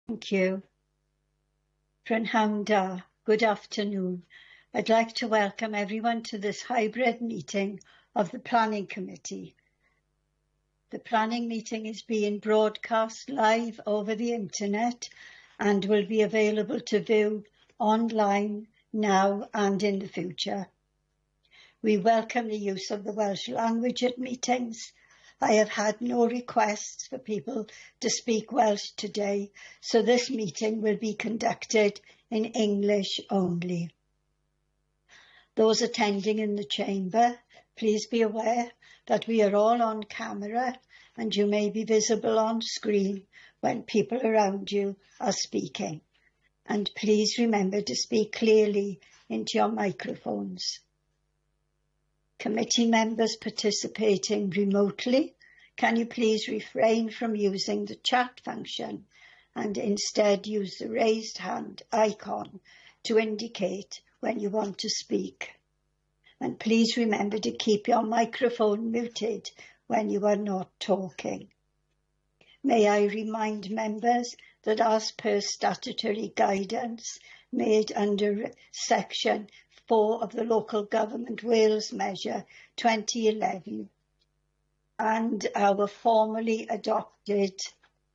Thank you. Prynhawn da, good afternoon. I'd like to welcome everyone to this hybrid meeting of the Planning Committee. The planning meeting is being broadcast live over the internet and will be available to view online now and in the future. We welcome the use of the Welsh language at meetings. I have had no requests for people to speak Welsh today, so this meeting will be conducted in English only. Those attending in the chamber, please be aware that we are all on camera and you may be visible on screen when people around you are speaking. And please remember to speak clearly into your microphones. Committee members participating remotely, can you please refrain from using the chat function and instead use the raised hand icon to indicate when you want to speak. And please remember to keep your microphone muted when you are not talking. May I remind members that as per statutory guidance made under Section 4 of the Local Government Wales Measure 2011 and our formally adopted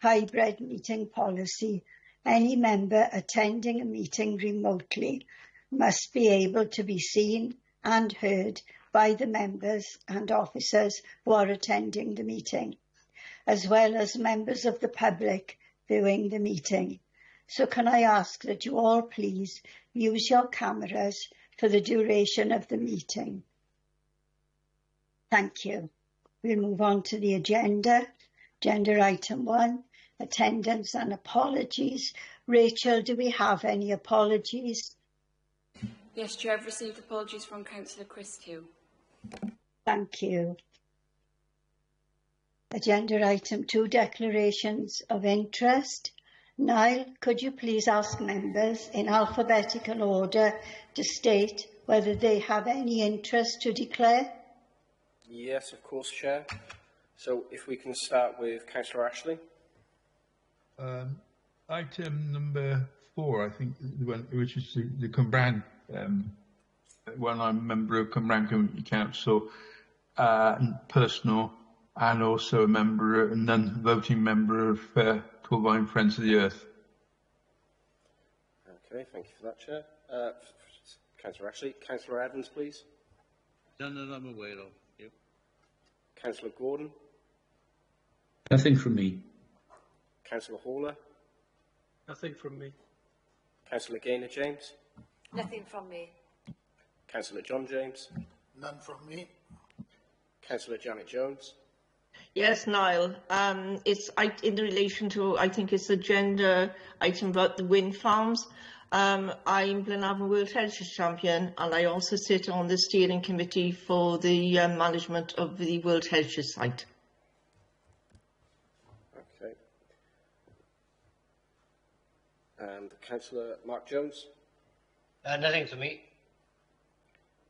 hybrid meeting policy, any member attending a meeting remotely must be able to be seen and heard by the members and officers who are attending the meeting, as well as members of the public viewing the meeting. So can I ask that you all please use your cameras for the duration of the meeting? Thank you. We'll move on to the agenda. Agenda item 1, attendance and apologies. Rachel, do we have any apologies? Yes, Chair, I've received apologies from Councillor Christie. Thank you. Agenda item 2, declarations of interest. Niall, could you please ask members in alphabetical order to state whether they have any interest to declare? Yes, of course, Chair. So if we can start with Councillor Ashley. Item number 4, I think, which is the Cwmbran one. I'm a member of Cwmbran Community Council, personal, and also a member, a non-voting member of Pwllgwyn Friends of the Earth. Okay, thank you for that, Chair. Councillor Ashley. Councillor Evans, please. None that I'm aware of. Yep. Councillor Gordon. Nothing from me. Councillor Haller. Nothing from me. Councillor Gaynor James. Nothing from me. Councillor John James. None from me. Councillor Janet Jones. Yes, Niall. It's in relation to, I think it's agenda item about the wind farms. I'm Blenavon World Heritage Champion, and I also sit on the steering committee for the management of the World Heritage Site. Okay. And Councillor Mark Jones. Nothing to me.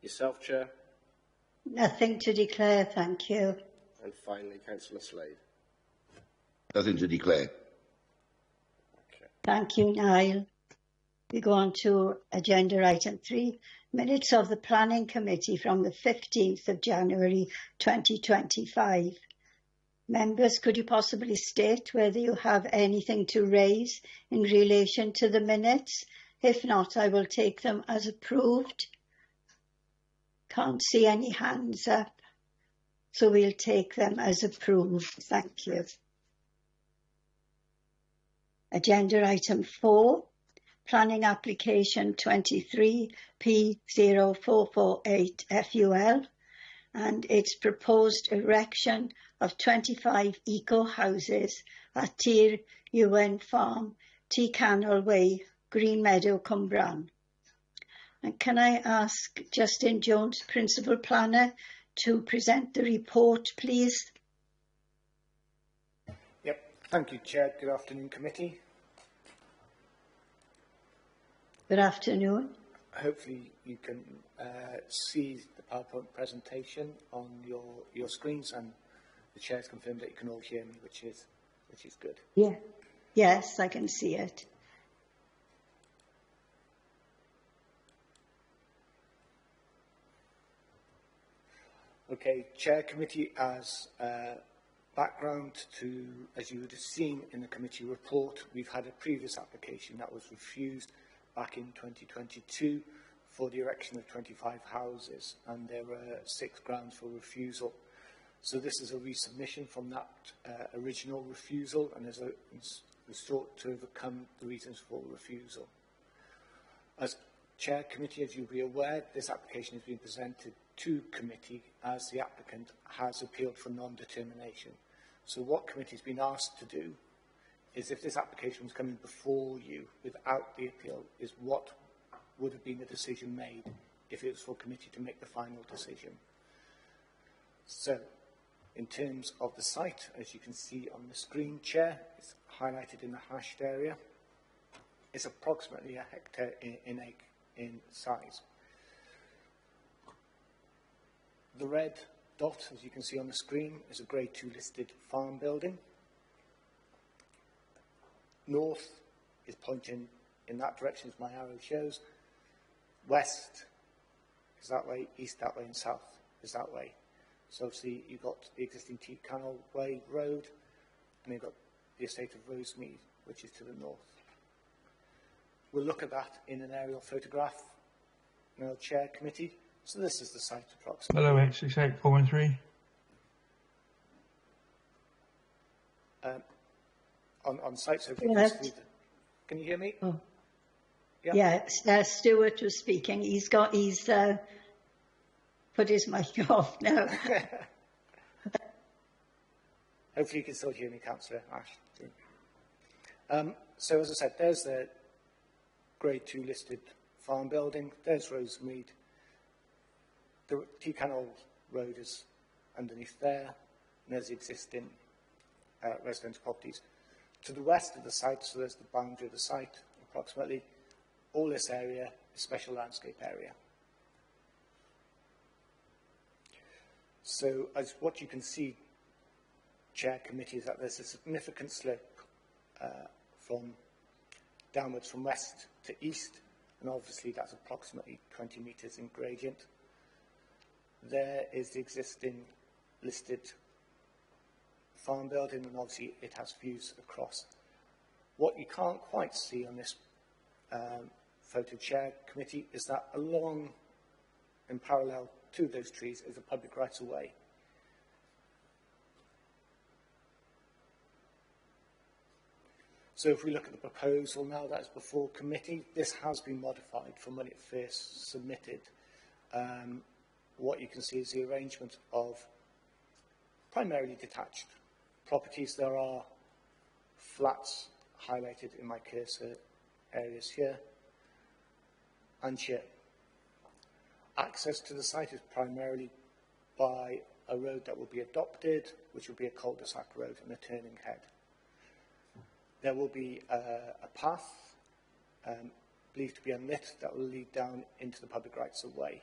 Yourself, Chair. Nothing to declare, thank you. And finally, Councillor Slade. Nothing to declare. Okay. Thank you, Niall. We go on to agenda item 3, minutes of the Planning Committee from the 15th of January 2025. Members, could you possibly state whether you have anything to raise in relation to the minutes? If not, I will take them as approved. Can't see any hands up, so we'll take them as approved. Thank you. Agenda item 4, planning application 23P0448 FUL, and its proposed erection of 25 eco-houses at Tir Ywen Farm, T Canol Way, Green Meadow, Cwmbran. And can I ask Justin Jones, Principal Planner, to present the report, please? Yep, thank you, Chair. Good afternoon, Committee. Good afternoon. Hopefully you can see the PowerPoint presentation on your screens, and the Chair's confirmed that you can all hear me, which is good. Yeah. Yes, I can see it. Okay, Chair Committee, as background to, as you would have seen in the committee report, we've had a previous application that was refused back in 2022 for the erection of 25 houses, and there were 6 grounds for refusal. So this is a resubmission from that original refusal, and is sought to overcome the reasons for refusal. As Chair Committee, as you'll be aware, this application has been presented to committee as the applicant has appealed for non-determination. So what committee has been asked to do is, if this application was coming before you without the appeal, is what would have been the decision made if it was for committee to make the final decision. So, in terms of the site, as you can see on the screen, Chair, it's highlighted in the hashed area. It's approximately a hectare in size. The red dot, as you can see on the screen, is a Grade 2 listed farm building. North is pointing in that direction, as my arrow shows. West is that way, east that way, and south is that way. So obviously you've got the existing T Canal Way Road, and you've got the estate of Rosemead, which is to the north. We'll look at that in an aerial photograph in our Chair Committee. So this is the site approximately. Hello, 868-413. On site, so can you hear me? Oh. Yeah. Yes, Stuart was speaking. He's put his mic off now. Hopefully you can still hear me, Councillor Ash. So as I said, there's the Grade 2 listed farm building. There's Rosemead. The T Canal Road is underneath there, and there's the existing residential properties. To the west of the site, so there's the boundary of the site, approximately, all this area is special landscape area. So as what you can see, Chair Committee, is that there's a significant slope from downwards from west to east, and obviously that's approximately 20 metres in gradient. There is the existing listed farm building, and obviously it has views across. What you can't quite see on this photo, Chair Committee, is that along in parallel to those trees is a public right-of-way. So if we look at the proposal now that is before committee, this has been modified from when it first submitted. What you can see is the arrangement of primarily detached properties. There are flats highlighted in my cursor areas here and here. Access to the site is primarily by a road that will be adopted, which will be a cul-de-sac road and a turning head. There will be a path, believed to be unlit, that will lead down into the public rights-of-way.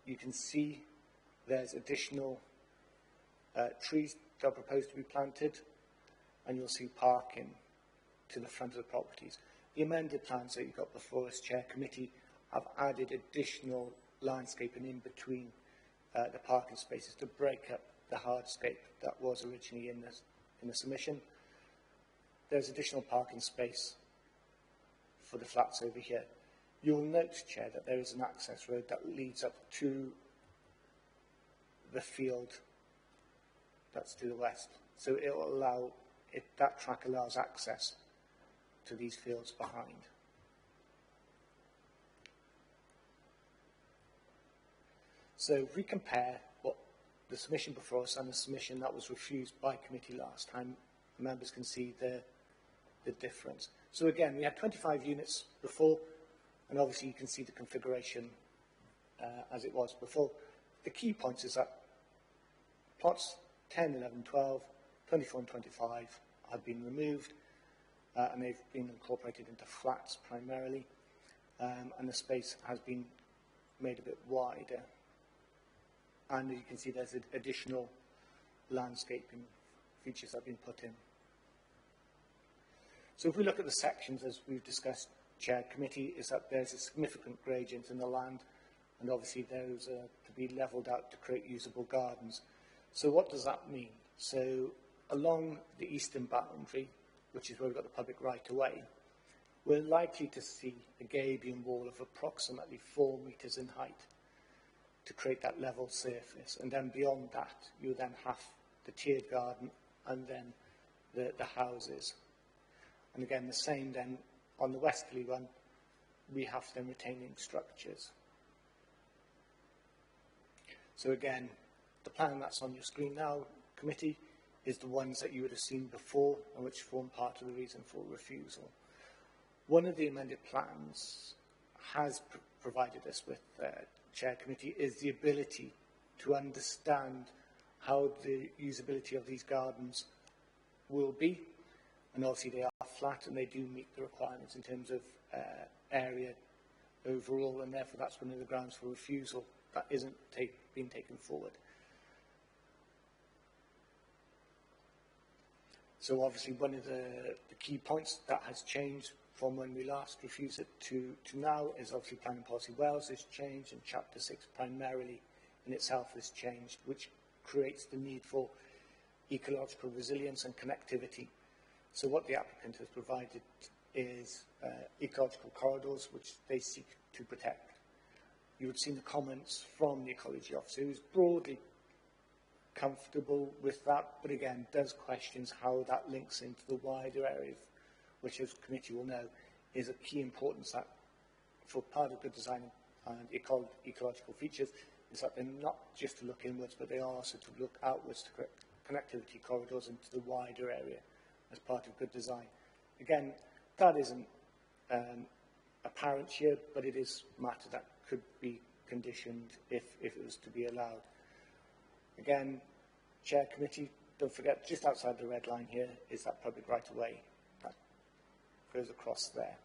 You can see there's additional trees that are proposed to be planted, and you'll see parking to the front of the properties. The amended plans that you've got before us, Chair Committee, have added additional landscaping in between the parking spaces to break up the hardscape that was originally in the submission. There's additional parking space for the flats over here. You'll note, Chair, that there is an access road that leads up to the field that's to the west. So it will allow, that track allows access to these fields behind. So if we compare what the submission before us and the submission that was refused by committee last time, members can see the difference. So again, we had 25 units before, and obviously you can see the configuration as it was before. The key points is that plots 10, 11, 12, 24 and 25 have been removed, and they've been incorporated into flats primarily, and the space has been made a bit wider. And as you can see, there's additional landscaping features that have been put in. So if we look at the sections, as we've discussed, Chair Committee, is that there's a significant gradient in the land, and obviously those are to be levelled out to create usable gardens. So what does that mean? So along the eastern boundary, which is where we've got the public right-of-way, we're likely to see a gabion wall of approximately 4 metres in height to create that level surface. And then beyond that, you then have the tiered garden and then the houses. And again, the same then on the westerly one, we have them retaining structures. So again, the plan that's on your screen now, committee, is the ones that you would have seen before and which form part of the reason for refusal. One of the amended plans has provided us with, Chair Committee, is the ability to understand how the usability of these gardens will be. And obviously they are flat and they do meet the requirements in terms of area overall, and therefore that's one of the grounds for refusal that isn't being taken forward. So obviously one of the key points that has changed from when we last refused it to now is obviously Planning Policy Wales has changed, and Chapter 6 primarily in itself has changed, which creates the need for ecological resilience and connectivity. So what the applicant has provided is ecological corridors which they seek to protect. You would have seen the comments from the ecology officer, who's broadly comfortable with that, but again does questions how that links into the wider areas, which as committee will know is a key importance that for part of good design and ecological features is that they're not just to look inwards, but they are also to look outwards to create connectivity corridors into the wider area as part of good design. Again, that isn't apparent here, but it is a matter that could be conditioned if it was to be allowed. Again, Chair Committee, don't forget, just outside the red line here is that public right-of-way that goes across there.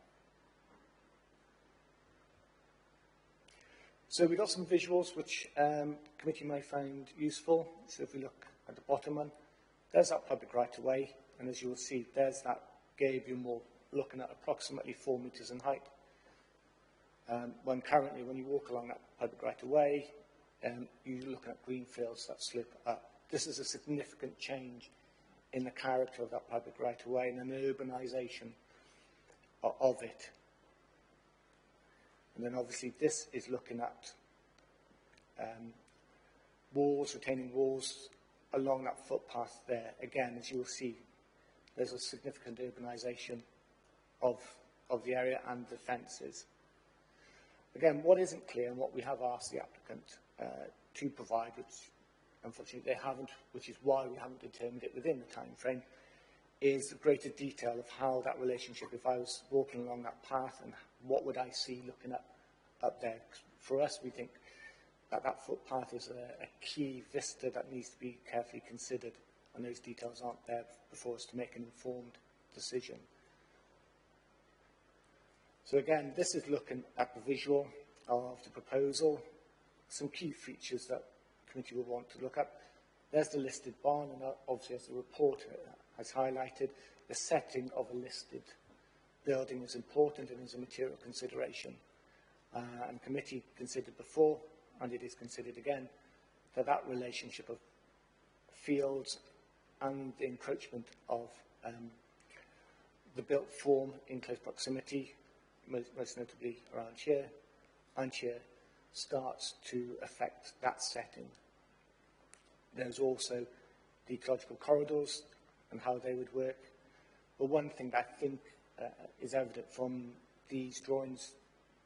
So we've got some visuals which committee may find useful. So if we look at the bottom one, there's that public right-of-way, and as you will see, there's that gabion wall looking at approximately 4 metres in height. When you walk along that public right-of-way, you're looking at green fields that slope up. This is a significant change in the character of that public right-of-way and an urbanisation of it. And then obviously this is looking at walls, retaining walls along that footpath there. Again, as you will see, there's a significant urbanisation of the area and the fences. Again, what isn't clear and what we have asked the applicant to provide, which unfortunately they haven't, which is why we haven't determined it within the time frame, is the greater detail of how that relationship, if I was walking along that path, and what would I see looking up there. For us, we think that that footpath is a key vista that needs to be carefully considered, and those details aren't there before us to make an informed decision. So again, this is looking at the visual of the proposal. Some key features that the committee will want to look at. There's the listed barn, and obviously as the report has highlighted, the setting of a listed building is important and is a material consideration. And committee considered before, and it is considered again, that relationship of fields and the encroachment of the built form in close proximity, most notably around here and here, starts to affect that setting. There's also the ecological corridors and how they would work. But one thing that I think is evident from these drawings,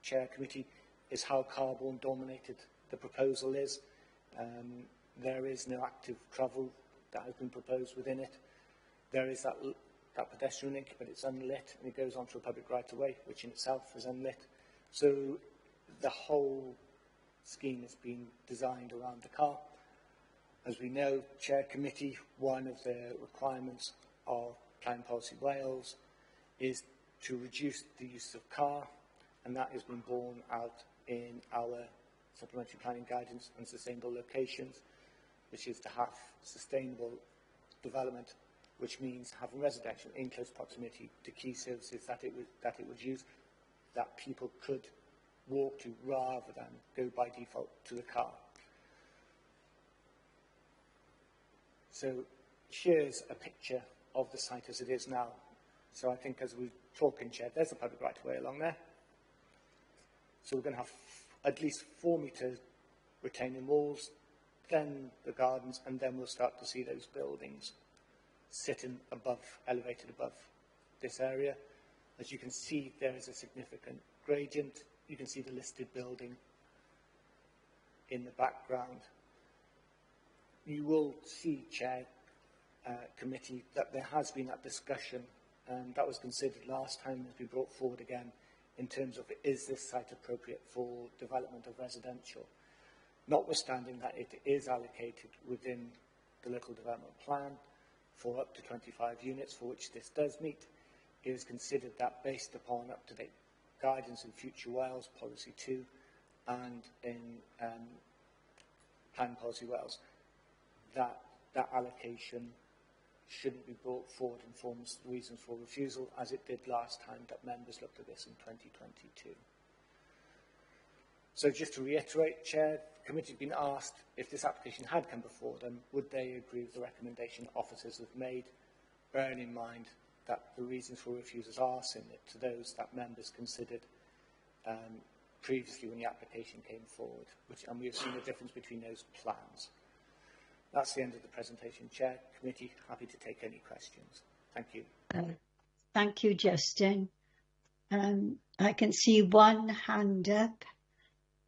Chair Committee, is how carbon dominated the proposal is. There is no active travel that has been proposed within it. There is that pedestrian link, but it's unlit, and it goes onto a public right-of-way, which in itself is unlit. So the whole scheme has been designed around the car. As we know, Chair Committee, one of the requirements of Planning Policy Wales is to reduce the use of car, and that has been borne out in our supplementary planning guidance and sustainable locations, which is to have sustainable development which means having residential in close proximity to key services that it would use, that people could walk to rather than go by default to the car. So here's a picture of the site as it is now. So I think as we're talking, Chair, there's a public right-of-way along there. So we're going to have at least 4 metre retaining walls, then the gardens, and then we'll start to see those buildings sitting above, elevated above this area. As you can see, there is a significant gradient. You can see the listed building in the background. You will see, Chair, Committee, that there has been that discussion, and that was considered last time, has been brought forward again, in terms of, is this site appropriate for development of residential? Notwithstanding that it is allocated within the local development plan for up to 25 units, for which this does meet, it is considered that based upon up-to-date guidance in Future Wales Policy 2 and in Plan Policy Wales, that allocation shouldn't be brought forward and forms reasons for refusal, as it did last time that members looked at this in 2022. So just to reiterate, Chair, the committee has been asked if this application had come before them, would they agree with the recommendation officers have made, bearing in mind that the reasons for refusals are similar to those that members considered previously when the application came forward, and we have seen a difference between those plans. That's the end of the presentation, Chair. Committee, happy to take any questions. Thank you. Thank you, Justin. I can see one hand up.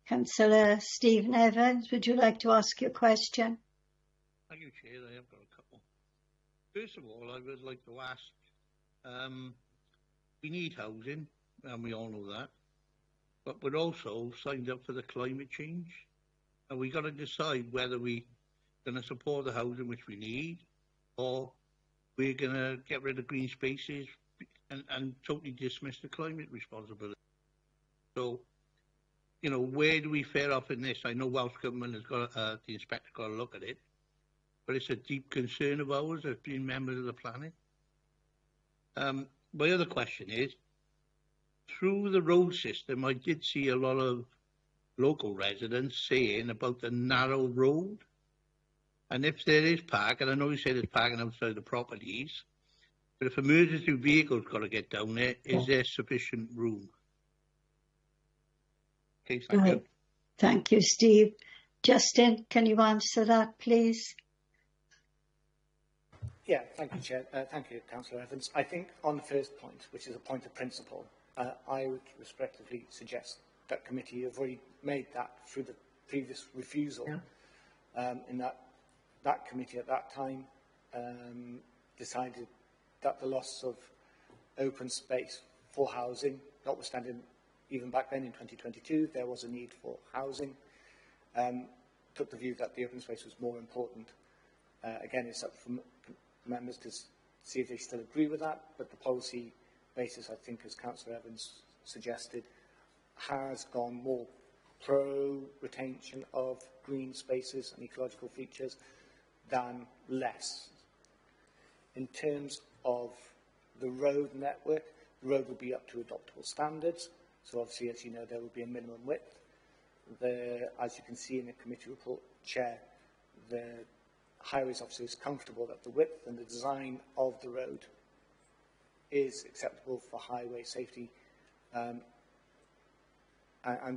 Councillor Stephen Evans, would you like to ask your question? Thank you, Chair. I have got a couple. First of all, I would like to ask, we need housing, and we all know that, but we're also signed up for the climate change, and we've got to decide whether we're going to support the housing which we need, or we're going to get rid of green spaces and totally dismiss the climate responsibility. So, you know, where do we fare off in this? I know Welsh Government has got, the inspector got to look at it, but it's a deep concern of ours as being members of the planning. My other question is, through the road system, I did see a lot of local residents saying about the narrow road. And if there is parking, I know you say there's parking outside the properties, but if emergency vehicles got to get down there, is there sufficient room? Okay, thank you. Thank you, Steve. Justin, can you answer that, please? Yeah, thank you, Chair. Thank you, Councillor Evans. I think on the first point, which is a point of principle, I would respectively suggest that committee have already made that through the previous refusal, in that committee at that time decided that the loss of open space for housing, notwithstanding even back then in 2022, there was a need for housing, took the view that the open space was more important. Again, it's up for members to see if they still agree with that, but the policy basis, I think, as Councillor Evans suggested, has gone more pro-retention of green spaces and ecological features than less. In terms of the road network, the road will be up to adoptable standards. So obviously, as you know, there will be a minimum width. As you can see in the committee report, Chair, the highways officer is comfortable that the width and the design of the road is acceptable for highway safety and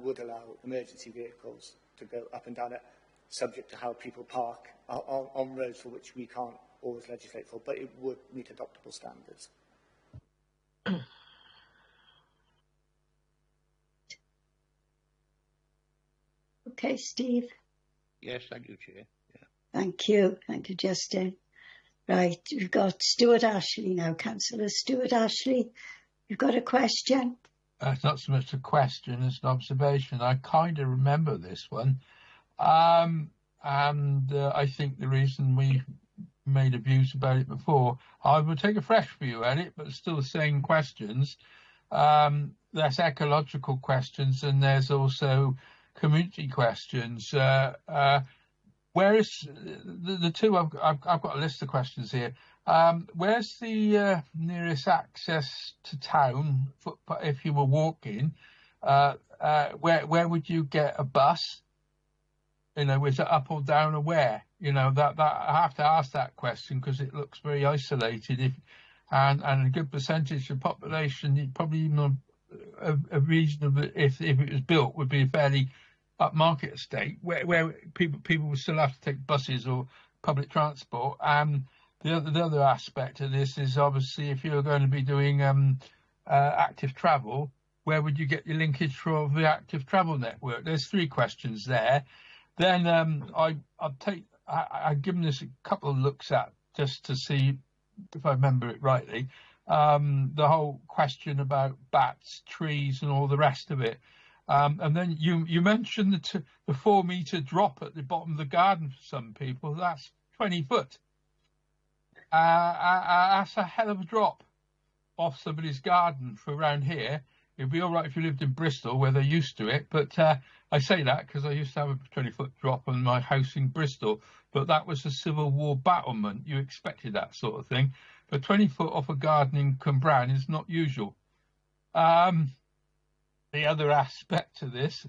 would allow emergency vehicles to go up and down it, subject to how people park on roads for which we can't always legislate for, but it would meet adoptable standards. Okay, Steve. Yes, thank you, Chair. Yeah. Thank you, Justin. Right, we've got Stuart Ashley now. Councillor Stuart Ashley, you've got a question? It's not so much a question as an observation. I kind of remember this one. And I think the reason we made abuse about it before, I would take a fresh view at it, but still the same questions. There's ecological questions and there's also community questions. Whereas the two, I've got a list of questions here. Where's the nearest access to town if you were walking? Where would you get a bus? You know, is it up or down or where? You know, that I have to ask that question because it looks very isolated. And a good percentage of the population, probably even a reasonable, if it was built, would be a fairly upmarket estate where people would still have to take buses or public transport. The other aspect of this is obviously if you're going to be doing active travel, where would you get your linkage for the active travel network? There's 3 questions there. Then I've given this a couple of looks at just to see if I remember it rightly. The whole question about bats, trees, and all the rest of it. And then you mentioned the 4-metre drop at the bottom of the garden for some people. That's 20 foot. That's a hell of a drop off somebody's garden for around here. It'd be all right if you lived in Bristol, where they're used to it. But I say that because I used to have a 20-foot drop on my house in Bristol. But that was a Civil War battlement. You expected that sort of thing. But 20 foot off a garden in Cwmbran is not usual. The other aspect to this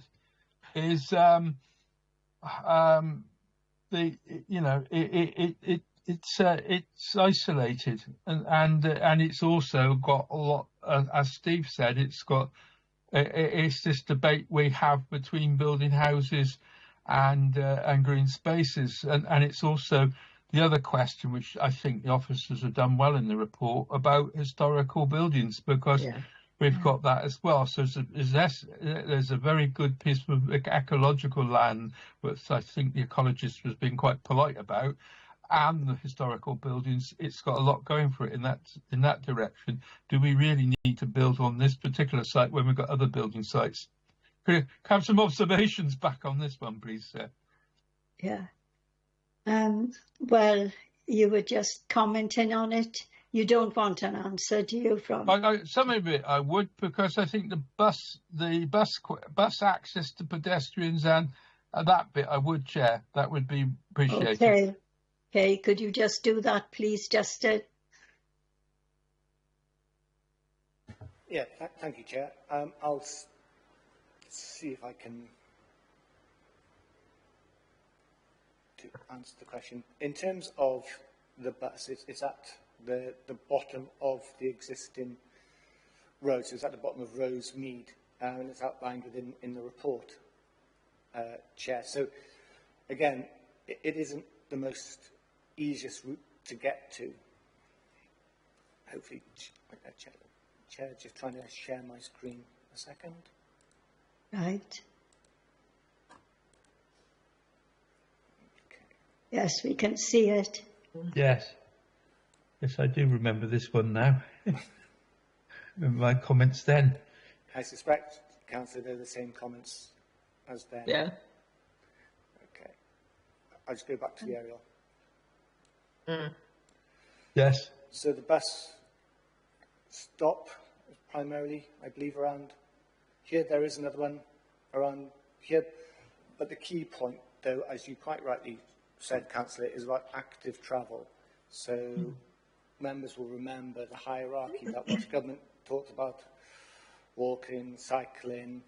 is it's isolated and it's also got a lot, as Steve said, it's this debate we have between building houses and green spaces, and it's also the other question, which I think the officers have done well in the report, about historical buildings, because we've got that as well. So there's a very good piece of ecological land, which I think the ecologist has been quite polite about, and the historical buildings. It's got a lot going for it in that direction. Do we really need to build on this particular site when we've got other building sites? Could you have some observations back on this one, please, sir? Yeah. Well, you were just commenting on it. You don't want an answer, do you? From some of it, I would, because I think the bus access to pedestrians and that bit, I would, Chair. That would be appreciated. Okay. Could you just do that, please, Justin? Yeah. Thank you, Chair. I'll see if I can to answer the question. In terms of the bus, it's at the bottom of the existing road. So it's at the bottom of Rosemead, and it's outlined in the report, Chair. So again, it isn't the most easiest route to get to. Hopefully, Chair, just trying to share my screen a second. Right. Yes, we can see it. Yes, I do remember this one now. Remember my comments then. I suspect, Councillor, they're the same comments as then. Yeah. Okay. I'll just go back to the aerial. Yes. So the bus stop primarily, I believe, around here. There is another one around here. But the key point, though, as you quite rightly said, Councillor, is about active travel. So members will remember the hierarchy that what the government talked about: walking, cycling,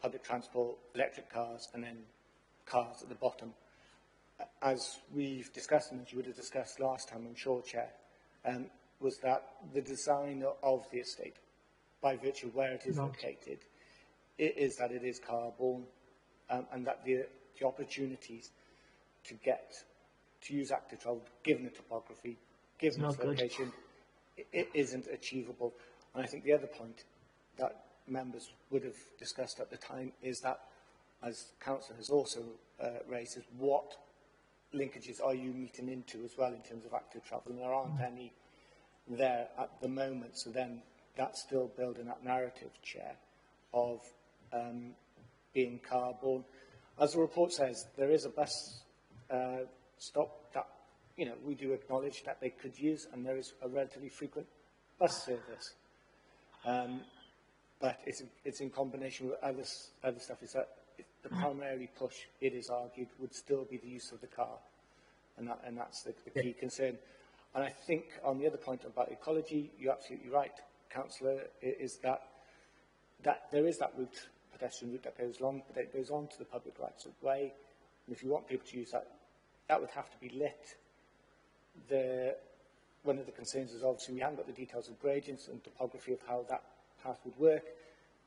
public transport, electric cars, and then cars at the bottom. As we've discussed, and as you would have discussed last time, I'm sure, Chair, was that the design of the estate, by virtue of where it is located, it is that it is car-borne, and that the opportunities to use active travel, given the topography, given its location, it isn't achievable. And I think the other point that members would have discussed at the time is that, as Councillor has also raised, is what linkages are you meeting into as well in terms of active travel? And there aren't any there at the moment. So then that's still building that narrative, Chair, of being car-borne. As the report says, there is a bus stop that, we do acknowledge that they could use, and there is a relatively frequent bus service. But it's in combination with other stuff. Is that the primary push, it is argued, would still be the use of the car, and that's the key concern. And I think on the other point about ecology, you're absolutely right, Councillor, is that there is that route, pedestrian route that goes along, but it goes on to the public rights of way. And if you want people to use that, that would have to be lit. One of the concerns is obviously we haven't got the details of gradients and topography of how that path would work.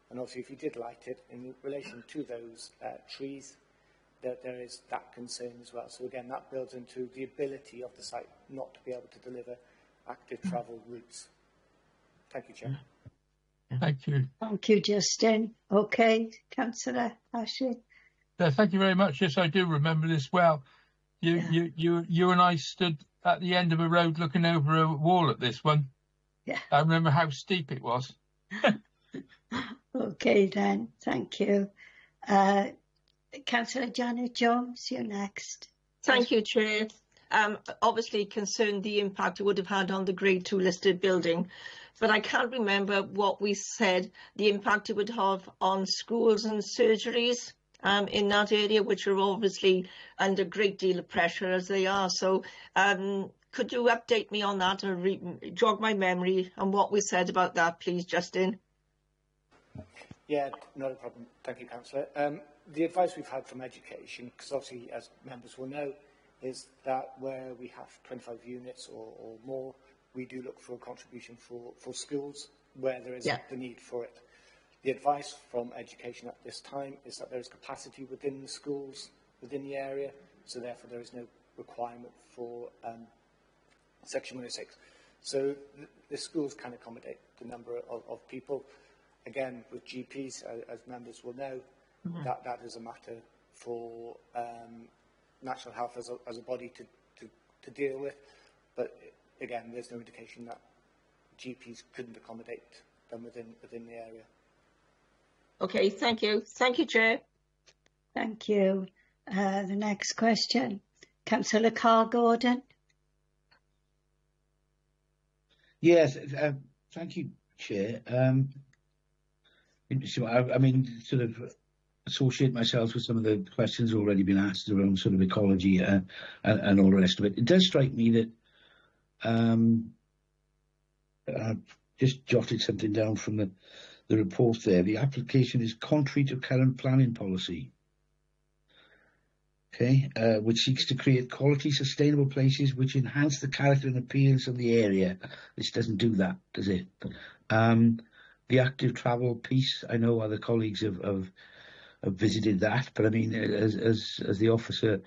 And obviously if you did light it in relation to those trees, there is that concern as well. So again, that builds into the ability of the site not to be able to deliver active travel routes. Thank you, Chair. Thank you. Thank you, Justin. Okay, Councillor Ashley. Thank you very much. Yes, I do remember this well. You and I stood at the end of a road looking over a wall at this one. Yeah. I remember how steep it was. Okay then, thank you. Councillor Janet Jones, you're next. Thank you, Chair. Obviously concerned the impact it would have had on the Grade 2 listed building, but I can't remember what we said the impact it would have on schools and surgeries in that area, which are obviously under a great deal of pressure as they are. So could you update me on that or jog my memory on what we said about that, please, Justin? Yeah, not a problem. Thank you, Councillor. The advice we've had from education, because obviously, as members will know, is that where we have 25 units or more, we do look for a contribution for schools where there is the need for it. The advice from education at this time is that there is capacity within the schools, within the area, so therefore there is no requirement for Section 106. So the schools can accommodate the number of people. Again, with GPs, as members will know, that is a matter for National Health as a body to deal with. But again, there's no indication that GPs couldn't accommodate them within the area. Okay, thank you. Thank you, Chair. Thank you. The next question, Councillor Carl Gordon. Yes, thank you, Chair. So I mean, sort of associate myself with some of the questions already been asked around sort of ecology and all the rest of it. It does strike me that I've just jotted something down from the report there. The application is contrary to current planning policy, okay, which seeks to create quality, sustainable places which enhance the character and appearance of the area. This doesn't do that, does it? The active travel piece, I know other colleagues have visited that, but I mean, as the officer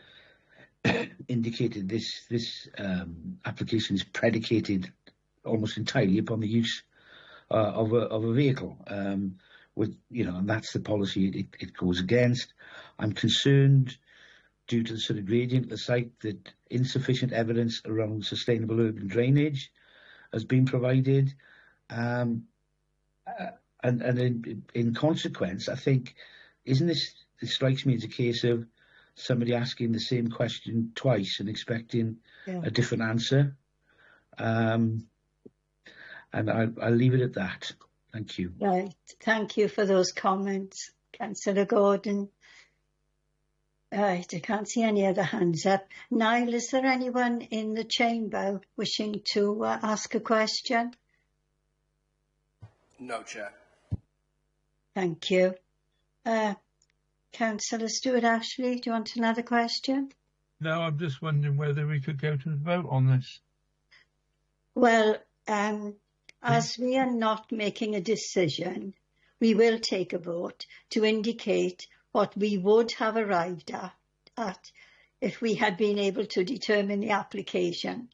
indicated, this application is predicated almost entirely upon the use of a vehicle, with, you know, and that's the policy it goes against. I'm concerned, due to the sort of gradient of the site, that insufficient evidence around sustainable urban drainage has been provided, and in consequence, I think, this strikes me as a case of somebody asking the same question twice and expecting a different answer. And I'll leave it at that. Thank you. Right. Thank you for those comments, Councillor Gordon. Right. I can't see any other hands up. Niall, is there anyone in the chamber wishing to ask a question? No, Chair. Thank you. Councillor Stewart-Ashley, do you want another question? No, I'm just wondering whether we could go to the vote on this. Well, as we are not making a decision, we will take a vote to indicate what we would have arrived at if we had been able to determine the application.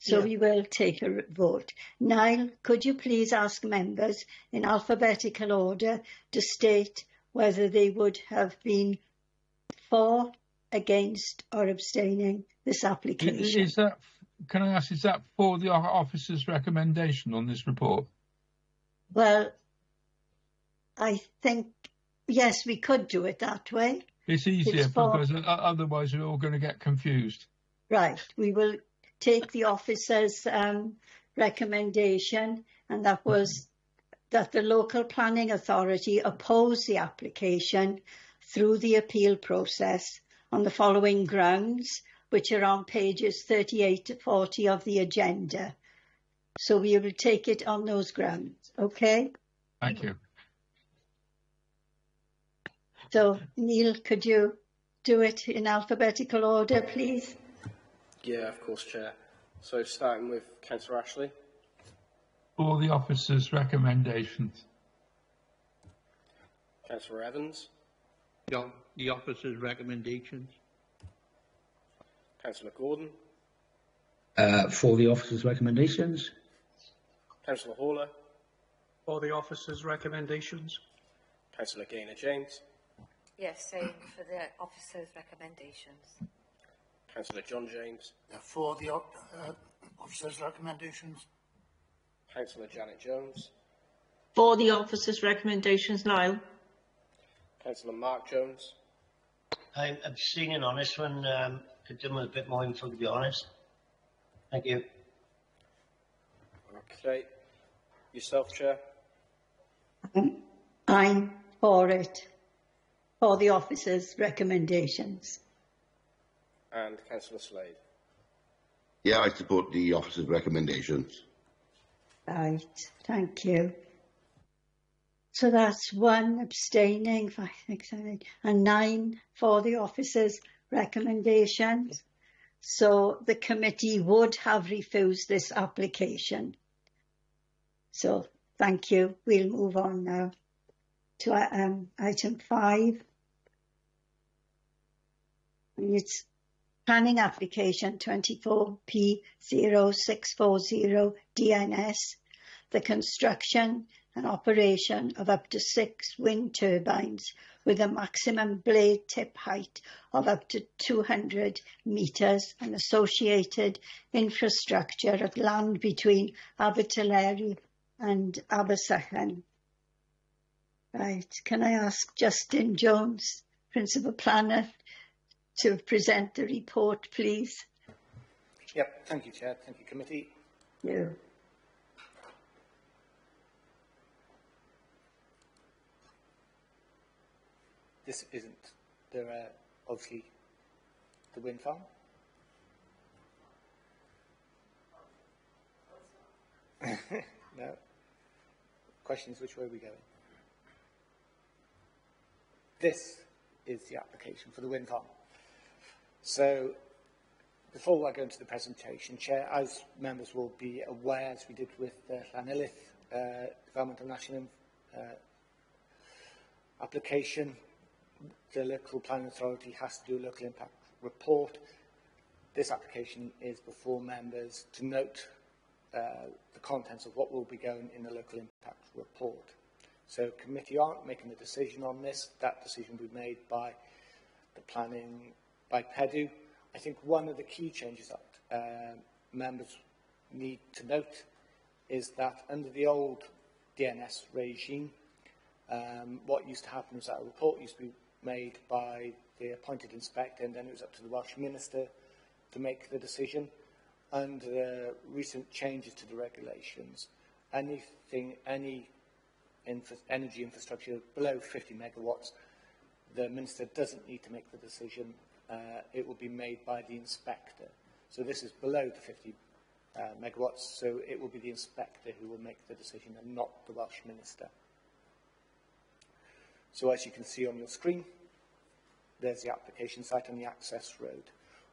So we will take a vote. Niall, could you please ask members in alphabetical order to state whether they would have been for, against or abstaining this application? Is that, can I ask, is that for the officer's recommendation on this report? Well, I think, yes, we could do it that way. It's easier because otherwise we're all going to get confused. Right, we will take the officer's recommendation, and that was that the local planning authority oppose the application through the appeal process on the following grounds: which are on pages 38 to 40 of the agenda. So we will take it on those grounds, okay? Thank you. So, Neil, could you do it in alphabetical order, please? Yeah, of course, Chair. So starting with Councillor Ashley, For the officers' recommendations. Councillor Evans, The officer's recommendations. Councillor Gordon, For the officers' recommendations. Councillor Hawler, For the officers' recommendations. Councillor Gaynor James, Yes, same for the officers' recommendations. Councillor John James, For the officers' recommendations. Councillor Janet Jones, For the officers' recommendations, Niall. Councillor Mark Jones, I'm abstaining on this one. Could do with a bit more info, to be honest. Thank you. okay. Yourself, Chair, I'm for it, for the officers' recommendations. and Councillor Slade. Yeah, I support the officers' recommendations. Right, thank you. So that's 1 abstaining, 5, 6, 7, 8, and 9 for the officers' recommendations. So the committee would have refused this application. So thank you. We'll move on now to item 5. And it's planning application 24P0640 DNS, the construction and operation of up to 6 wind turbines with a maximum blade tip height of up to 200 metres and associated infrastructure at land between Abertillery and Abersychan. Right, can I ask Justin Jones, Principal Planner, to present the report, please? Yep, thank you, Chair. Thank you, Committee. Yeah. This isn't obviously the wind farm. No. Questions, which way are we going? This is the application for the wind farm. So, before I go into the presentation, Chair, as members will be aware, as we did with the Llanelith Development of National application, the local planning authority has to do a local impact report. This application is before members to note the contents of what will be going in the local impact report. So committee aren't making a decision on this. That decision will be made by the planning, by PEDU. I think one of the key changes that members need to note is that under the old DNS regime, what used to happen was that a report used to be made by the appointed inspector, and then it was up to the Welsh Minister to make the decision. Under the recent changes to the regulations, any energy infrastructure below 50 megawatts, the Minister doesn't need to make the decision. It will be made by the inspector. So this is below the 50 megawatts, so it will be the inspector who will make the decision and not the Welsh Minister. So as you can see on your screen, there's the application site and the access road.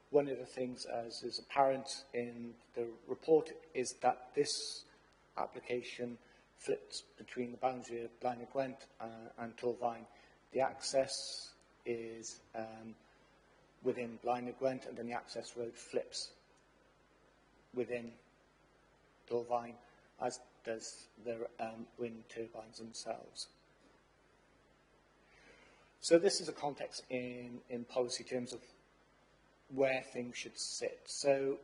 One of the things, as is apparent in the report, is that this application flips between the boundary of Blaenau Gwent and Torfaen. The access is within Blaenau Gwent, and then the access road flips within Torfaen, as does the wind turbines themselves. So this is a context in policy terms of where things should sit. So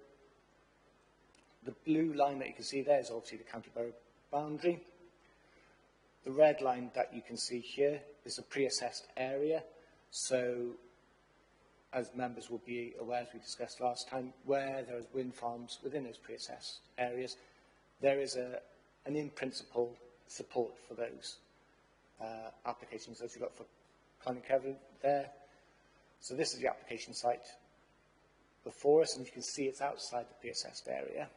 the blue line that you can see there is obviously the county borough boundary. The red line that you can see here is a pre-assessed area. So as members will be aware, as we discussed last time, where there are wind farms within those pre-assessed areas, there is an in-principle support for those applications, as we've got for planning cover there. So this is the application site. before us, and you can see it's outside the PSS area.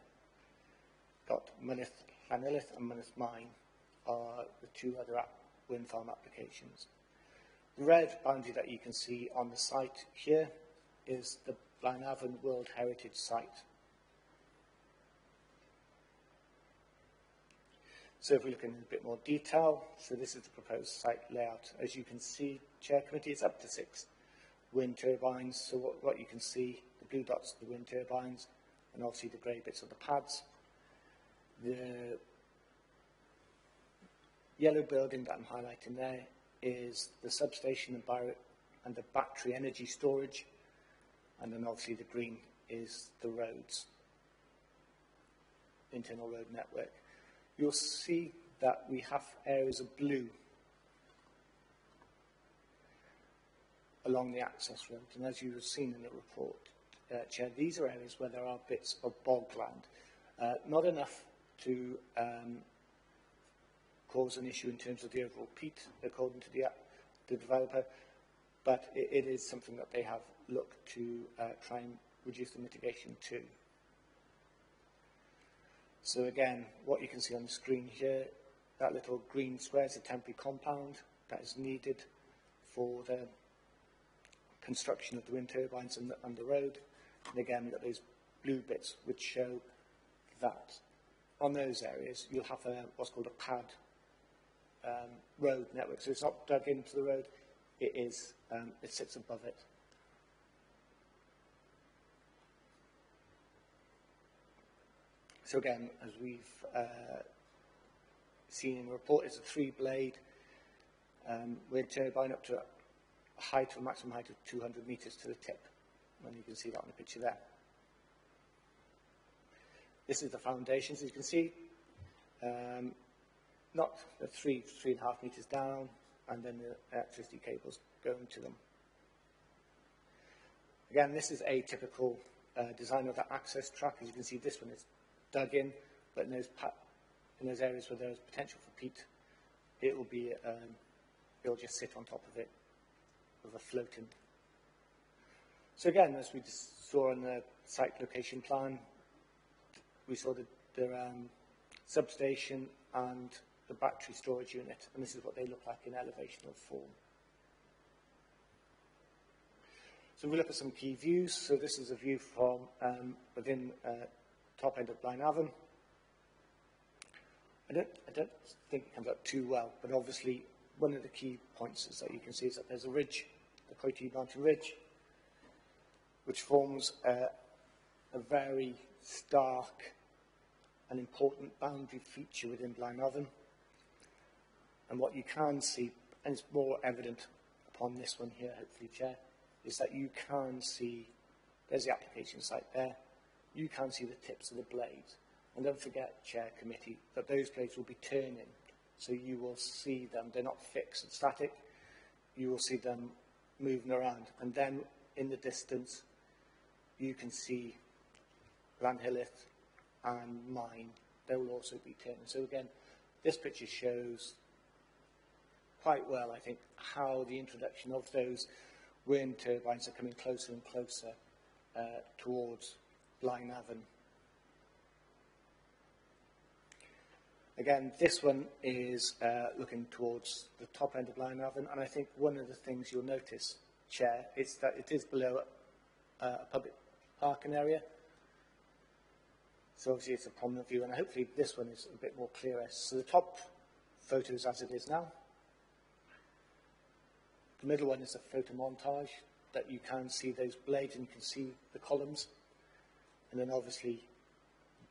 Got Mynydd Llanillith and Mynydd Mine are the two other wind farm applications. The red boundary that you can see on the site here is the Blaenavon World Heritage Site. So if we look in a bit more detail, so this is the proposed site layout. As you can see, Chair Committee, it's up to 6 wind turbines. So what you can see, the blue dots are the wind turbines, and obviously the grey bits are the pads. The yellow building that I'm highlighting there is the substation and the battery energy storage, and then obviously the green is the roads, internal road network. You'll see that we have areas of blue along the access road, and as you have seen in the report, Chair, these are areas where there are bits of bogland, not enough to cause an issue in terms of the overall peat, according to the developer, but it is something that they have looked to try and reduce the mitigation to. So again, what you can see on the screen here, that little green square is a temporary compound that is needed for the construction of the wind turbines and the road. And again, we've got those blue bits which show that on those areas you'll have what's called a pad road network. So it's not dug into the road, it sits above it. So again, as we've seen in the report, it's a 3-blade wind turbine up to a maximum height of 200 metres to the tip, and you can see that on the picture there. This is the foundations, as you can see, not the 3.5 metres down, and then the electricity cables going to them. Again, this is a typical design of that access track. As you can see, this one is dug in, but in those areas where there is potential for peat, it will just sit on top of it with a floating. So again, as we just saw in the site location plan, we saw the substation and the battery storage unit, and this is what they look like in elevational form. So we look at some key views. So this is a view from within top end of Blaenavon. I don't think it comes up too well, but obviously one of the key points is that you can see is that there's a ridge, the Coiti Mountain Ridge, which forms a very stark and important boundary feature within Blaenavon. And what you can see, and it's more evident upon this one here, hopefully, Chair, is that you can see, there's the application site there, you can see the tips of the blades. And don't forget, Chair Committee, that those blades will be turning, so you will see them, they're not fixed and static, you will see them moving around. And then in the distance, you can see Llanillith and Mine, they will also be turning. So again, this picture shows quite well, I think, how the introduction of those wind turbines are coming closer and closer towards Blaenavon. Again, this one is looking towards the top end of Blaenavon, and I think one of the things you'll notice, Chair, is that it is below a public parking area. So obviously it's a prominent view, and hopefully this one is a bit more clearer. So the top photo is as it is now. The middle one is a photo montage that you can see those blades and you can see the columns. And then obviously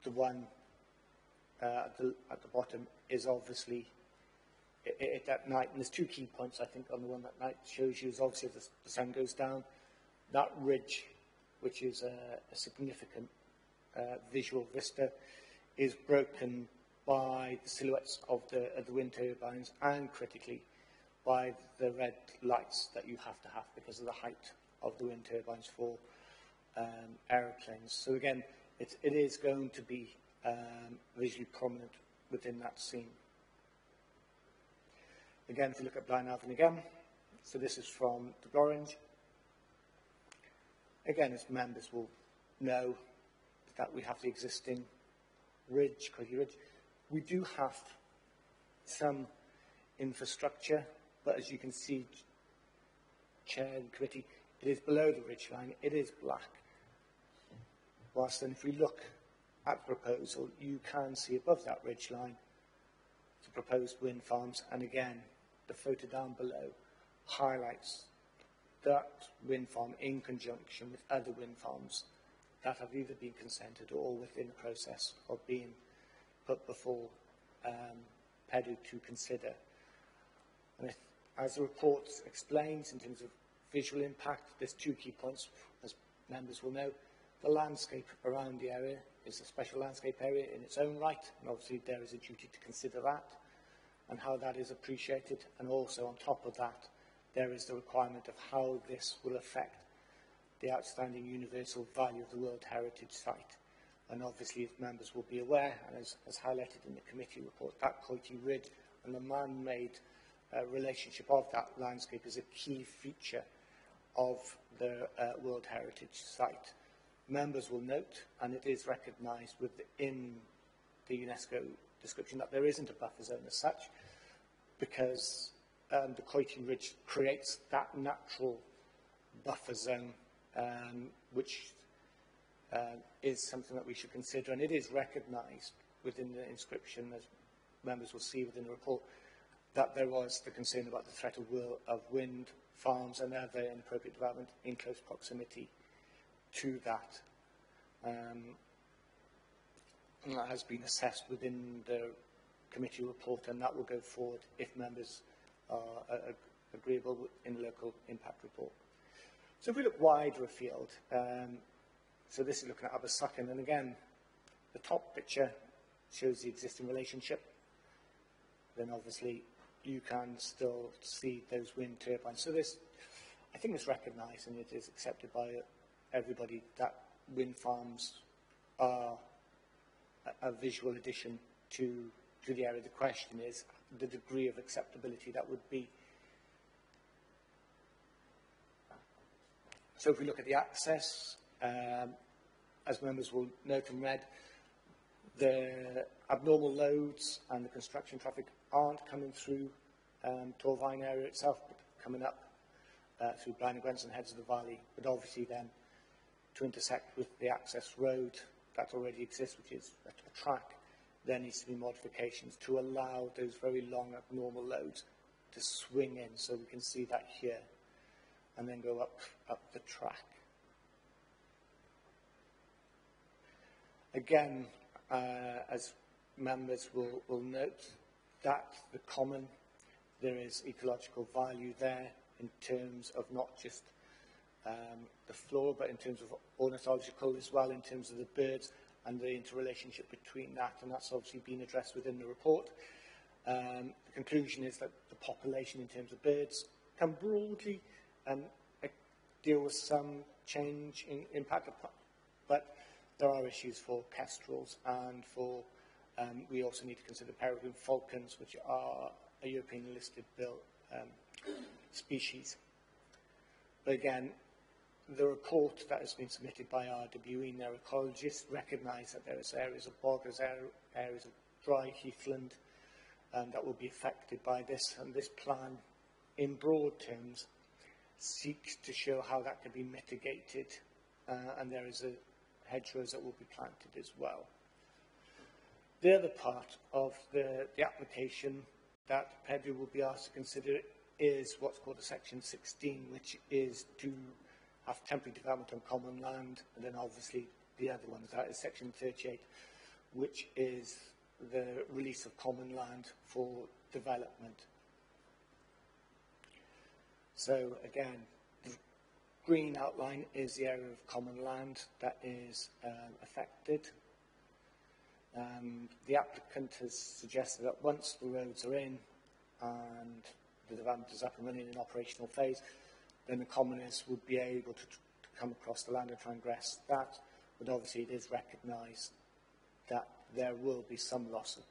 the one at the bottom is obviously it at night. And there's two key points, I think, on the one at night shows you is obviously as the sun goes down, that ridge, which is a significant visual vista, is broken by the silhouettes of the wind turbines and critically by the red lights that you have to have because of the height of the wind turbines for aeroplanes. So again, it is going to be visually prominent within that scene. Again, if you look at Blaenavon again, so this is from the Gorringe. Again, as members will know that we have the existing ridge, Craigie Ridge. We do have some infrastructure, but as you can see, Chair and Committee, it is below the ridgeline, it is black. Whilst then if we look at the proposal, you can see above that ridgeline the proposed wind farms, and again, the photo down below highlights that wind farm in conjunction with other wind farms that have either been consented or within the process of being put before PEDU to consider. And as the report explains in terms of visual impact, there's two key points, as members will know. The landscape around the area is a special landscape area in its own right, and obviously there is a duty to consider that and how that is appreciated. And also on top of that, there is the requirement of how this will affect the outstanding universal value of the World Heritage Site. And obviously, if members will be aware, and as highlighted in the committee report, that Coity Ridge and the man-made relationship of that landscape is a key feature of the World Heritage Site. Members will note, and it is recognised within the UNESCO description, that there isn't a buffer zone as such, because the Coity Ridge creates that natural buffer zone, which is something that we should consider, and it is recognised within the inscription, as members will see within the report, that there was the concern about the threat of wind farms and other inappropriate development in close proximity to that. And that has been assessed within the committee report, and that will go forward if members are agreeable in the local impact report. So if we look wider afield, so this is looking at Abersucken, and again, the top picture shows the existing relationship. Then obviously you can still see those wind turbines. So this, I think, is recognised and it is accepted by everybody that wind farms are a visual addition to the area. The question is the degree of acceptability that would be. So if we look at the access, as members will note and read, the abnormal loads and the construction traffic aren't coming through Torvine area itself, but coming up through Blaen and Gwents and Heads of the Valley, but obviously then to intersect with the access road that already exists, which is a track, there needs to be modifications to allow those very long abnormal loads to swing in. So we can see that here, and then go up the track. Again, as members will note, that the common, there is ecological value there in terms of not just the flora, but in terms of ornithological as well, in terms of the birds and the interrelationship between that, and that's obviously been addressed within the report. The conclusion is that the population in terms of birds can broadly deal with some change in impact, but there are issues for kestrels and for, we also need to consider peregrine falcons, which are a European listed species. But again, the report that has been submitted by RWE and their ecologists recognise that there is areas of bog, areas of dry heathland that will be affected by this, and this plan, in broad terms, seeks to show how that can be mitigated, and there is hedgerows that will be planted as well. The other part of the application that PEDU will be asked to consider is what's called a Section 16, which is to have temporary development on common land, and then obviously the other one, that is Section 38, which is the release of common land for development. So again, the green outline is the area of common land that is affected. The applicant has suggested that once the roads are in and the development is up and running in operational phase, then the commoners would be able to come across the land and transgress that, but obviously it is recognised that there will be some loss of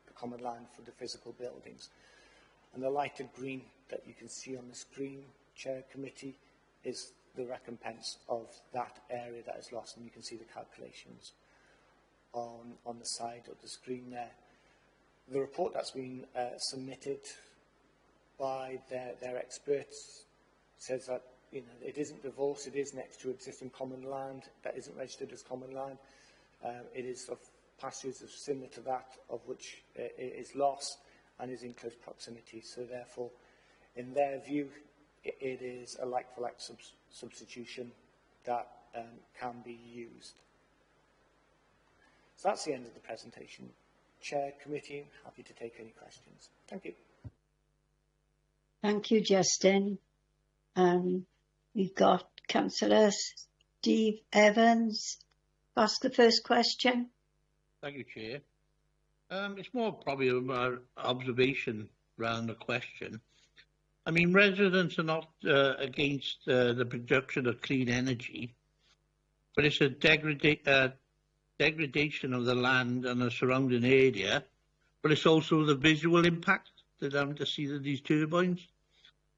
the common land for the physical buildings. And the lighter green that you can see on the screen, Chair Committee, is the recompense of that area that is lost, and you can see the calculations on the side of the screen there. The report that's been submitted by their experts says that it isn't divorced, it is next to existing common land that isn't registered as common land. It is of pastures similar to that of which it is lost and is in close proximity. So therefore, in their view, it is a like-for-like substitution that can be used. So that's the end of the presentation. Chair, committee, happy to take any questions. Thank you. Thank you, Justin. We've got Councillor Steve Evans. Ask the first question. Thank you, Chair. It's more probably an observation rather than a question. I mean, residents are not against the production of clean energy, but it's a degradation of the land and the surrounding area, but it's also the visual impact that having to see these turbines.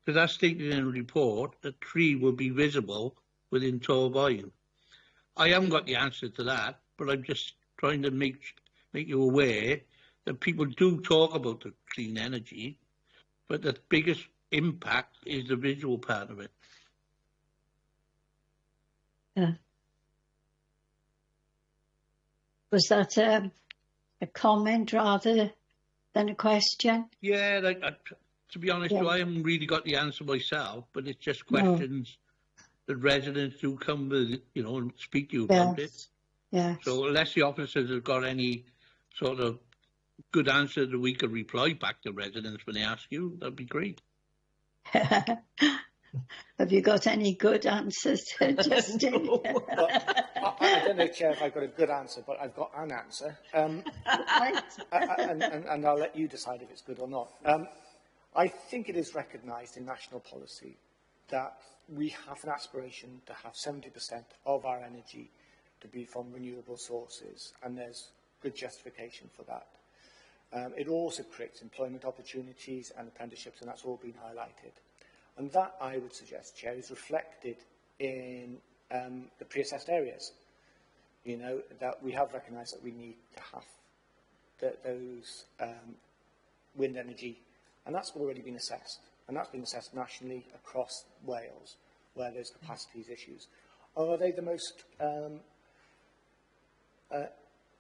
Because as stated in the report, a tree will be visible within turbine. I haven't got the answer to that, but I'm just trying to make you aware that people do talk about the clean energy, but the biggest impact is the visual part of it. Yeah. Was that a comment rather than a question? Yeah, to be honest, I haven't really got the answer myself, but it's just questions that residents do come with, and speak to you about it. Yeah. So unless the officers have got any sort of good answer that we could reply back to residents when they ask you, that'd be great. Have you got any good answers, Justin? Well, I don't know, Chair, if I've got a good answer, but I've got an answer. And I'll let you decide if it's good or not. I think it is recognised in national policy that we have an aspiration to have 70% of our energy to be from renewable sources, and there's good justification for that. It also creates employment opportunities and apprenticeships, and that's all been highlighted. And that, I would suggest, Chair, is reflected in the pre-assessed areas. That we have recognised that we need to have those wind energy, and that's already been assessed. And that's been assessed nationally across Wales, where there's capacities issues. Are they the most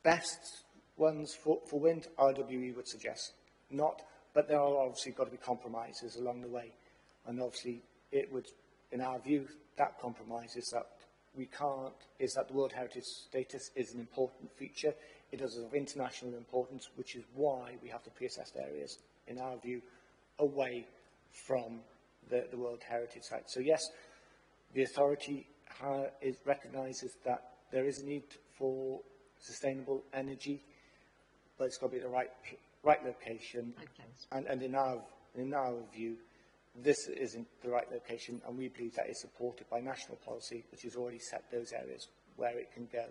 best ones for wind? RWE would suggest not, but there are obviously got to be compromises along the way. And obviously, it would, in our view, that compromise is that the World Heritage status is an important feature. It is of international importance, which is why we have the pre-assessed areas, in our view, away from the World Heritage site. So yes, the authority recognises that there is a need for sustainable energy, but it's got to be the right location. And in our view, this isn't the right location, and we believe that is supported by national policy, which has already set those areas where it can go.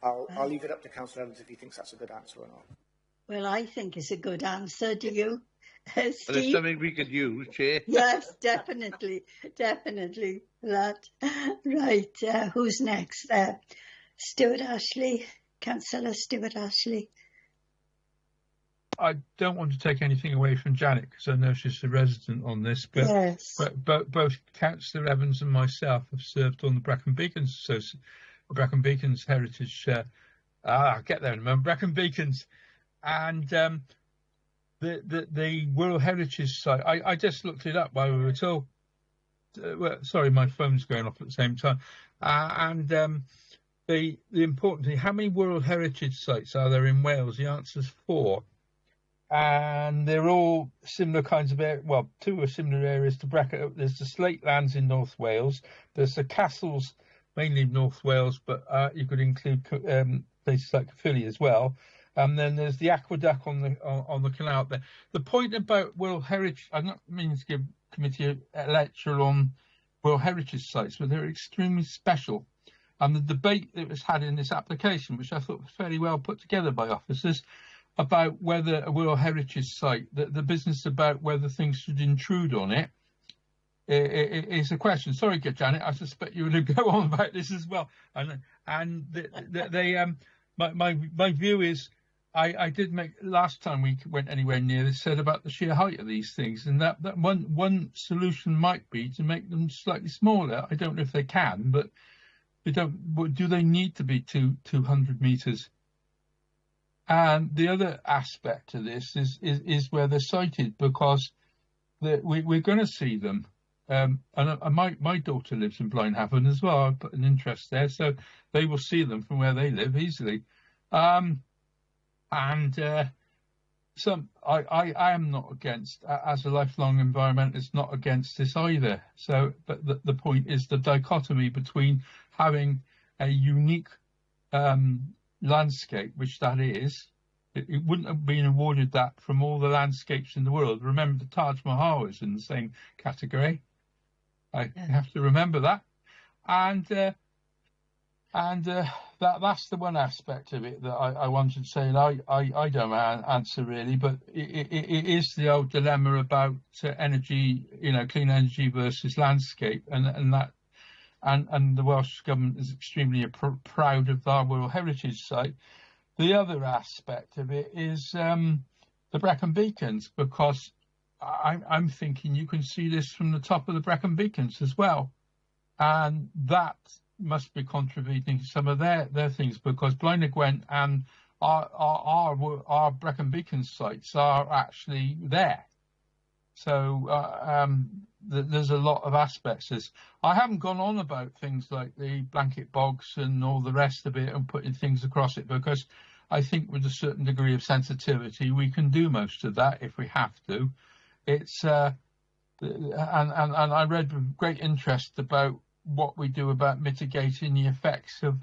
I'll leave it up to Councillor Evans if he thinks that's a good answer or not. Well, I think it's a good answer. Do you, Steve? Well, it's something we could use, Chair. Yes, definitely, definitely. That. Right, who's next? Stuart Ashley, Councillor Stuart Ashley. I don't want to take anything away from Janet because I know she's a resident on this, but, yes. but both Councillor Evans and myself have served on the Brecon Beacons Heritage. I'll get there in a moment. Brecon Beacons, and the World Heritage site. I just looked it up while we were told. Well, sorry, my phone's going off at the same time. The important thing: how many World Heritage sites are there in Wales? The answer is 4. And they're all similar kinds of areas. Well, 2 are similar areas to Brecon. There's the Slate Lands in North Wales. There's the castles, mainly in North Wales, but you could include places like Caerphilly as well. And then there's the aqueduct on the canal there. The point about World Heritage, I'm not meaning to give committee a lecture on World Heritage sites, but they're extremely special. And the debate that was had in this application, which I thought was fairly well put together by officers, about whether a World Heritage site, the business about whether things should intrude on it, is a question. Sorry, Janet, I suspect you would go on about this as well. My view is, I did make last time we went anywhere near this, said about the sheer height of these things, and that one solution might be to make them slightly smaller. I don't know if they can, but do they need to be 200 meters? And the other aspect of this is where they're sited, because we're going to see them. And my daughter lives in Blaenhaven as well. I put an interest there, so they will see them from where they live easily. I am not against, as a lifelong environmentalist, not against this either. So, but the point is the dichotomy between having a unique landscape, which that is. It wouldn't have been awarded that from all the landscapes in the world. Remember, the Taj Mahal is in the same category. I have to remember that. And that's the one aspect of it that I wanted to say. And I don't answer really, but it is the old dilemma about energy, clean energy versus landscape, and the Welsh Government is extremely proud of our World Heritage Site. The other aspect of it is the Brecon Beacons, because I'm thinking you can see this from the top of the Brecon Beacons as well, and that must be contributing to some of their things, because Blaen y Gwent and our Brecon Beacons sites are actually there. So there's a lot of aspects. I haven't gone on about things like the blanket bogs and all the rest of it and putting things across it, because I think with a certain degree of sensitivity we can do most of that if we have to. It's and I read with great interest about what we do about mitigating the effects of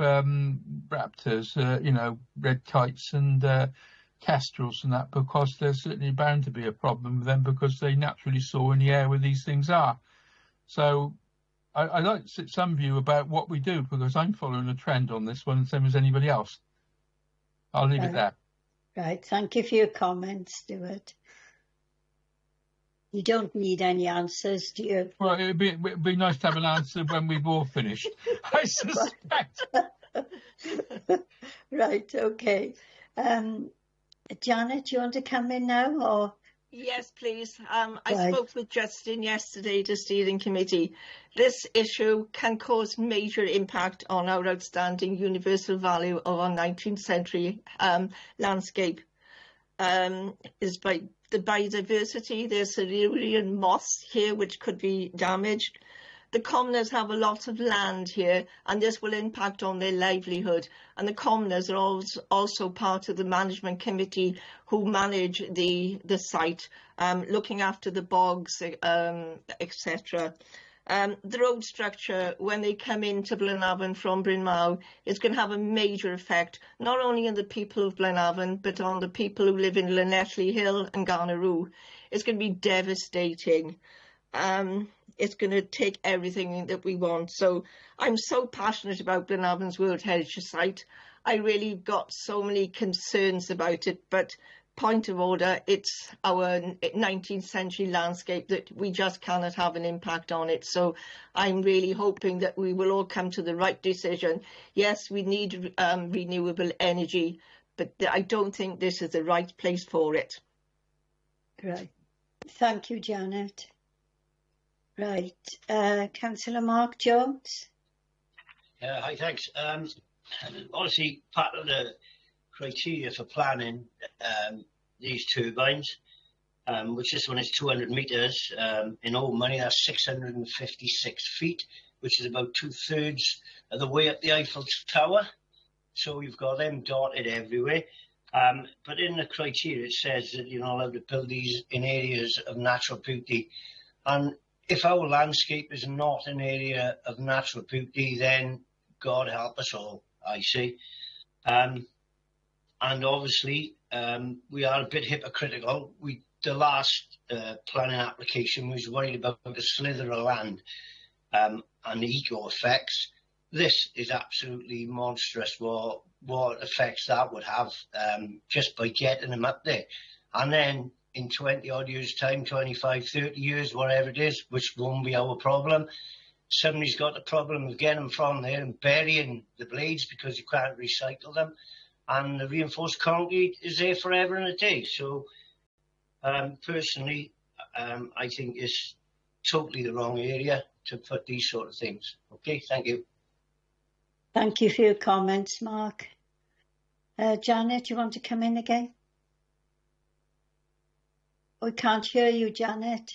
raptors, red kites and kestrels and that, because there's certainly bound to be a problem with them, because they naturally soar in the air where these things are. So I like some view about what we do, because I'm following a trend on this one, same as anybody else. I'll leave it there. Right, thank you for your comments, Stuart. You don't need any answers, do you? Well, it'd be nice to have an answer when we've all finished, I suspect. Right, okay. Janet, do you want to come in now, or? Yes, please. I spoke with Justin yesterday, the steering committee. This issue can cause major impact on our outstanding universal value of our 19th century landscape. Is by the biodiversity. There's cerulean moss here which could be damaged. The commoners have a lot of land here, and this will impact on their livelihood. And the commoners are also part of the management committee who manage the site, looking after the bogs, etc. The road structure, when they come into Blaenhaven from Bryn Mawr, is going to have a major effect, not only on the people of Blaenhaven, but on the people who live in Llanelli Hill and Garnaroo. It's going to be devastating. It's going to take everything that we want. So I'm so passionate about Blaenhaven's World Heritage Site. I really got so many concerns about it, but point of order, it's our 19th century landscape that we just cannot have an impact on it. So I'm really hoping that we will all come to the right decision. Yes, we need renewable energy, but I don't think this is the right place for it. Right. Thank you, Janet. Right. Councillor Mark Jones. Hi, thanks. Obviously, part of the criteria for planning these turbines, which this one is 200 metres, in old money that's 656 feet, which is about 2/3 of the way up the Eiffel Tower. So you've got them dotted everywhere. But in the criteria it says that you're not allowed to build these in areas of natural beauty. And if our landscape is not an area of natural beauty, then God help us all, I say. And obviously, we are a bit hypocritical. The last planning application was worried about a slither of land and the eco effects. This is absolutely monstrous what effects that would have just by getting them up there. And then in 20 odd years time, 25, 30 years, whatever it is, which won't be our problem. Somebody's got the problem of getting them from there and burying the blades because you can't recycle them. And the reinforced concrete is there forever and a day. So personally, I think it's totally the wrong area to put these sort of things. Okay, thank you. Thank you for your comments, Mark. Janet, you want to come in again? We can't hear you, Janet.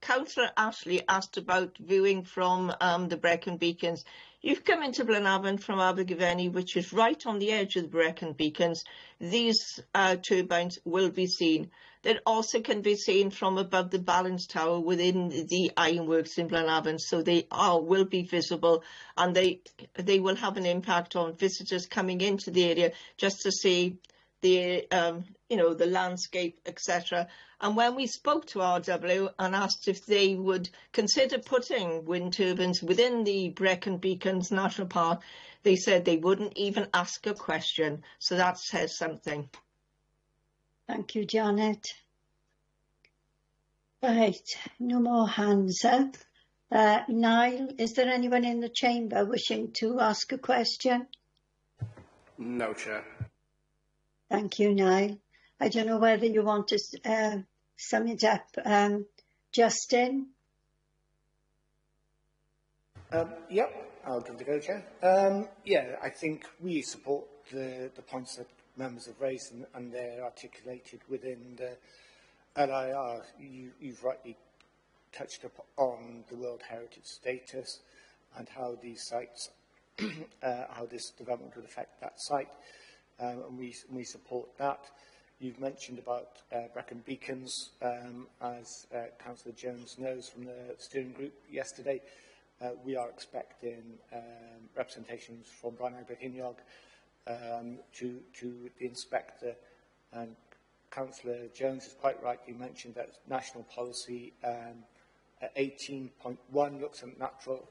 Councillor Ashley asked about viewing from the Brecon Beacons. You've come into Blenavon from Abergavenny, which is right on the edge of the Brecon Beacons. These turbines will be seen. They also can be seen from above the balance tower within the ironworks in Blenavon, so they will be visible, and they will have an impact on visitors coming into the area just to see the the landscape, etc. And when we spoke to RW and asked if they would consider putting wind turbines within the Brecon Beacons National Park, they said they wouldn't even ask a question. So that says something. Thank you, Janet. Right, no more hands up. Niall, is there anyone in the chamber wishing to ask a question? No, Chair. Thank you, Niall. I don't know whether you want to sum it up. Justin? Yep, I'll give it a go, Chair. Yeah, I think we support the points that members have raised and they're articulated within the LIR. You've rightly touched on the World Heritage status and how these sites, how this development would affect that site. And we support that. You've mentioned about Brecon Beacons, as Councillor Jones knows from the steering group yesterday. We are expecting representations from Brian Agberhiniog to the inspector, and Councillor Jones is quite right. You mentioned that national policy 18.1 looks at natural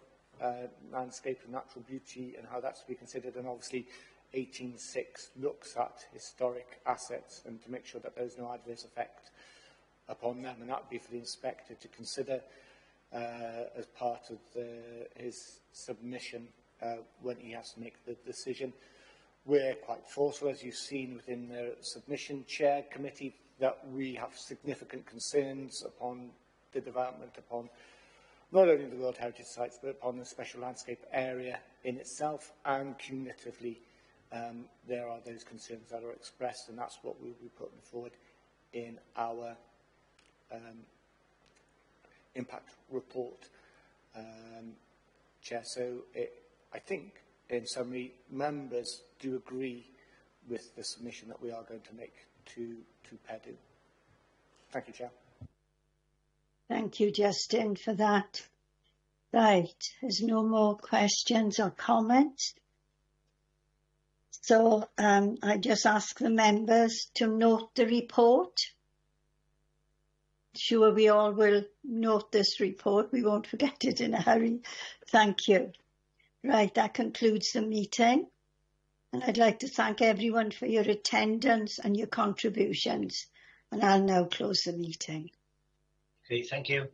landscape and natural beauty and how that's to be considered, and obviously 18.6 looks at historic assets and to make sure that there's no adverse effect upon them, and that would be for the inspector to consider as part of his submission when he has to make the decision. We're quite forceful, as you've seen within the submission, Chair Committee, that we have significant concerns upon the development, upon not only the World Heritage sites, but upon the special landscape area in itself, and cumulatively there are those concerns that are expressed, and that's what we'll be putting forward in our impact report, Chair. So I think, in summary, members do agree with the submission that we are going to make to PEDU. Thank you, Chair. Thank you, Justin, for that. Right, there's no more questions or comments. So I just ask the members to note the report. Sure, we all will note this report. We won't forget it in a hurry. Thank you. Right, that concludes the meeting. And I'd like to thank everyone for your attendance and your contributions. And I'll now close the meeting. Okay, thank you.